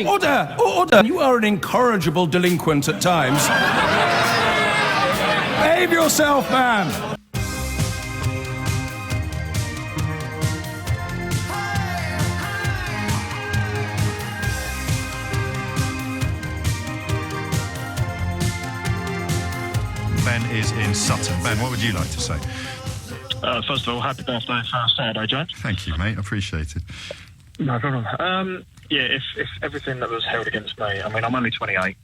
Order! Order! You are an incorrigible delinquent at times. Behave yourself, man! Ben is in Sutton. Ben, what would you like to say? First of all, happy birthday for Saturday, James. Thank you, mate. Appreciate it. No problem. If everything that was held against me, I mean, I'm only 28.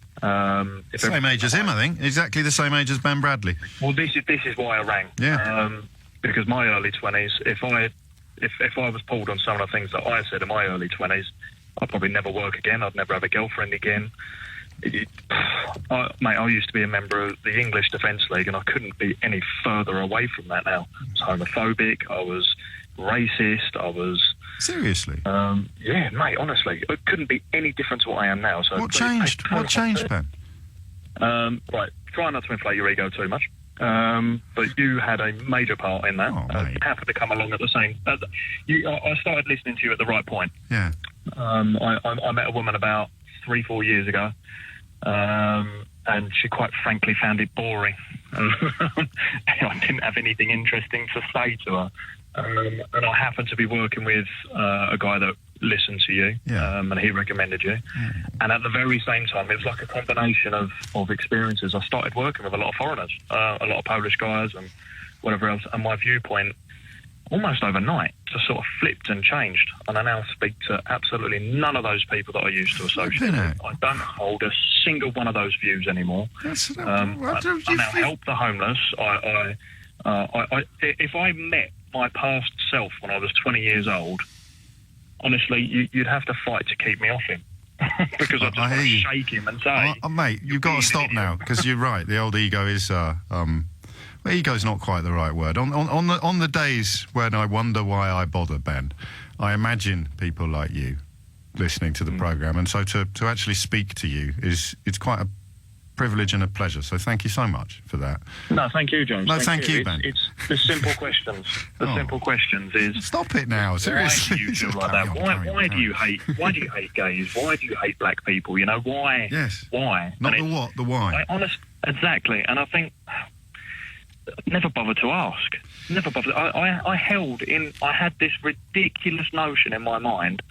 Same age as him, I think. Exactly the same age as Ben Bradley. Well, this is why I rang. Yeah. Because my early 20s, if I was pulled on some of the things that I said in my early 20s, I'd probably never work again. I'd never have a girlfriend again. I used to be a member of the English Defence League, and I couldn't be any further away from that now. I was homophobic, I was racist, I was... Seriously? Yeah, mate, honestly. It couldn't be any different to what I am now. So What changed? What changed, Ben? Right, try not to inflate your ego too much. But you had a major part in that. You happened to come along at the same... I started listening to you at the right point. Yeah. I met a woman about 3-4 years ago, and she quite frankly found it boring. I didn't have anything interesting to say to her. And I happened to be working with a guy that listened to you, and he recommended you. And at the very same time, it was like a combination of experiences. I started working with a lot of foreigners, a lot of Polish guys and whatever else, and my viewpoint almost overnight just sort of flipped and changed. And I now speak to absolutely none of those people that I used to associate with. I don't hold a single one of those views anymore. I now help the homeless. If I met my past self when I was 20 years old, honestly, you'd have to fight to keep me off him. Because I just want to shake him and say... mate, you've got to stop now, because you're right. The old ego is... well, ego's not quite the right word. On the days when I wonder why I bother, Ben, I imagine people like you listening to the programme, and so to actually speak to you it's quite a privilege and a pleasure. So thank you so much for that. No, thank you, James. No, thank you, Ben. It's the simple questions. The simple questions is... Stop it now, seriously. Why do you feel like that? Why do you hate gays? Why do you hate black people? You know, why? Yes. Why? Not the what, the why. Exactly. And I think... Never bothered to ask. Never bothered. I had this ridiculous notion in my mind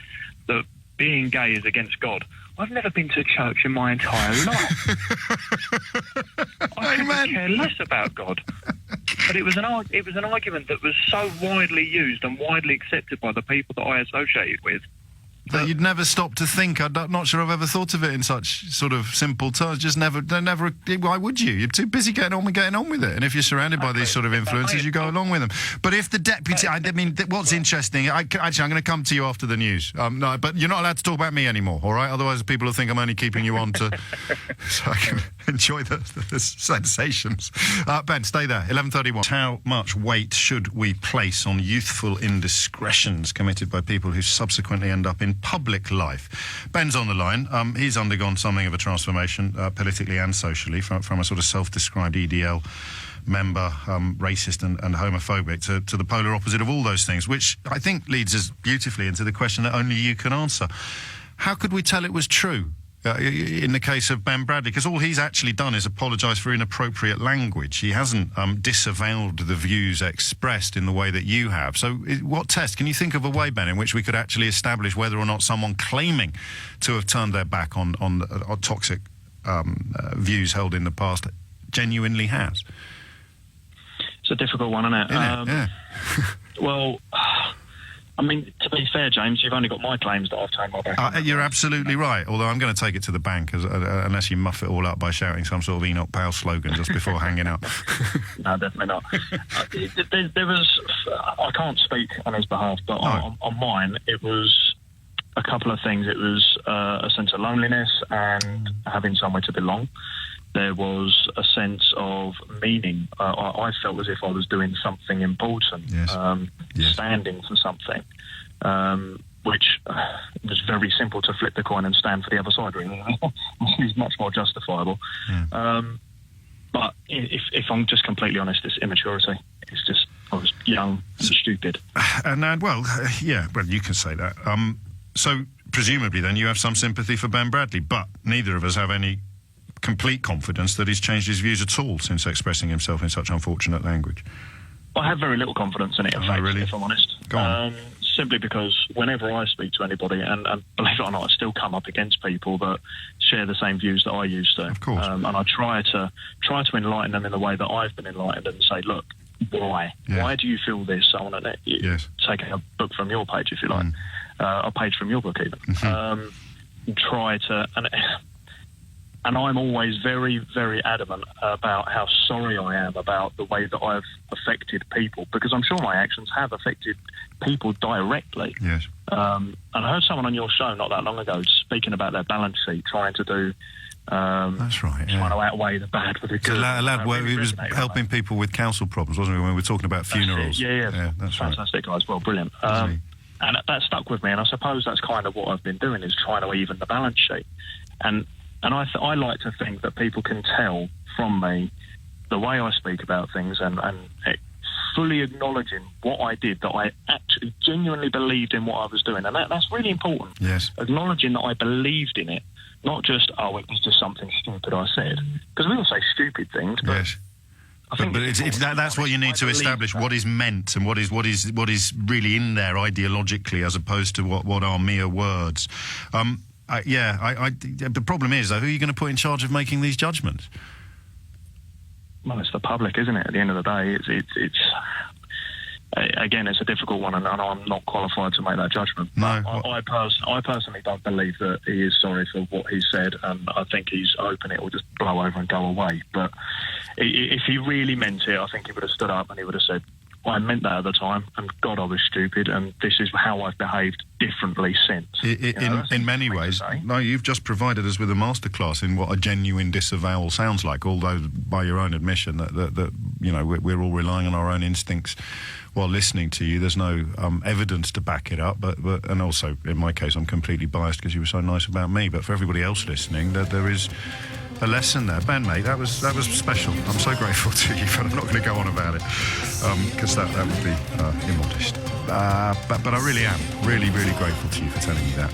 that being gay is against God. I've never been to church in my entire life. I couldn't care less about God. But it was an argument that was so widely used and widely accepted by the people that I associated with. That you'd never stop to think. I'm not sure I've ever thought of it in such sort of simple terms. Just never. Why would you? You're too busy getting on with it. And if you're surrounded by these sort of influences, you go along with them. But if the deputy, I mean, what's interesting? Actually, I'm going to come to you after the news. No, but you're not allowed to talk about me anymore. All right? Otherwise, people will think I'm only keeping you on to so I can enjoy the sensations. Ben, stay there. 11:31. How much weight should we place on youthful indiscretions committed by people who subsequently end up in public life? Ben's on the line. He's undergone something of a transformation, politically and socially, from a sort of self-described EDL member, racist and homophobic, to the polar opposite of all those things, which I think leads us beautifully into the question that only you can answer. How could we tell it was true in the case of Ben Bradley? Because all he's actually done is apologise for inappropriate language. He hasn't disavowed the views expressed in the way that you have. So what test? Can you think of a way, Ben, in which we could actually establish whether or not someone claiming to have turned their back on toxic views held in the past genuinely has? It's a difficult one, isn't it? Yeah. Well... I mean, to be fair, James, you've only got my claims that I've turned my back on. You're absolutely right, although I'm going to take it to the bank, unless you muff it all up by shouting some sort of Enoch Powell slogan just before hanging up. No, definitely not. There was... I can't speak on his behalf, but on mine, it was a couple of things. It was a sense of loneliness and having somewhere to belong. There was a sense of meaning. I felt as if I was doing something important, standing for something, which was very simple to flip the coin and stand for the other side, really. It's much more justifiable. Yeah. But if I'm just completely honest, it's immaturity. It's just, I was young and stupid. And well, you can say that. So presumably then you have some sympathy for Ben Bradley, but neither of us have any complete confidence that he's changed his views at all since expressing himself in such unfortunate language. I have very little confidence in it, in fact, if I'm honest. Go on. Simply because whenever I speak to anybody, and believe it or not, I still come up against people that share the same views that I used to. Of course. And I try to enlighten them in the way that I've been enlightened and say, look, why? Yeah. Why do you feel this? I want to take a book from your page, if you like, a page from your book even. Try to... And I'm always very, very adamant about how sorry I am about the way that I've affected people, because I'm sure my actions have affected people directly. Yes. And I heard someone on your show not that long ago speaking about their balance sheet, trying to do... That's right, yeah. Trying to outweigh the bad with the good. A lad where he was helping people with council problems, wasn't he, when we were talking about funerals? Yeah, that's fantastic guy as well, brilliant. And that stuck with me, and I suppose that's kind of what I've been doing, is trying to even the balance sheet. And I like to think that people can tell from me the way I speak about things and fully acknowledging what I did, that I actually genuinely believed in what I was doing. And that's really important. Yes. Acknowledging that I believed in it, not just, it was just something stupid I said. Because we all say stupid things, but... Yes. I think that's what you need to establish, what is meant and what is really in there ideologically, as opposed to what are mere words. The problem is, though, who are you going to put in charge of making these judgments? Well, it's the public, isn't it? At the end of the day, it's again, it's a difficult one, and I'm not qualified to make that judgment. No, I personally don't believe that he is sorry for what he said, and I think he's hoping it will just blow over and go away. But if he really meant it, I think he would have stood up and he would have said, I meant that at the time, and God, I was stupid, and this is how I've behaved differently since. In many ways, no, you've just provided us with a masterclass in what a genuine disavowal sounds like, although by your own admission that we're all relying on our own instincts while listening to you. There's no evidence to back it up, but and also, in my case, I'm completely biased because you were so nice about me, but for everybody else listening, there is a lesson there. Ben, mate, that was special. I'm so grateful to you, but I'm not going to go on about it because that would be immodest. But I really am really, really grateful to you for telling me that.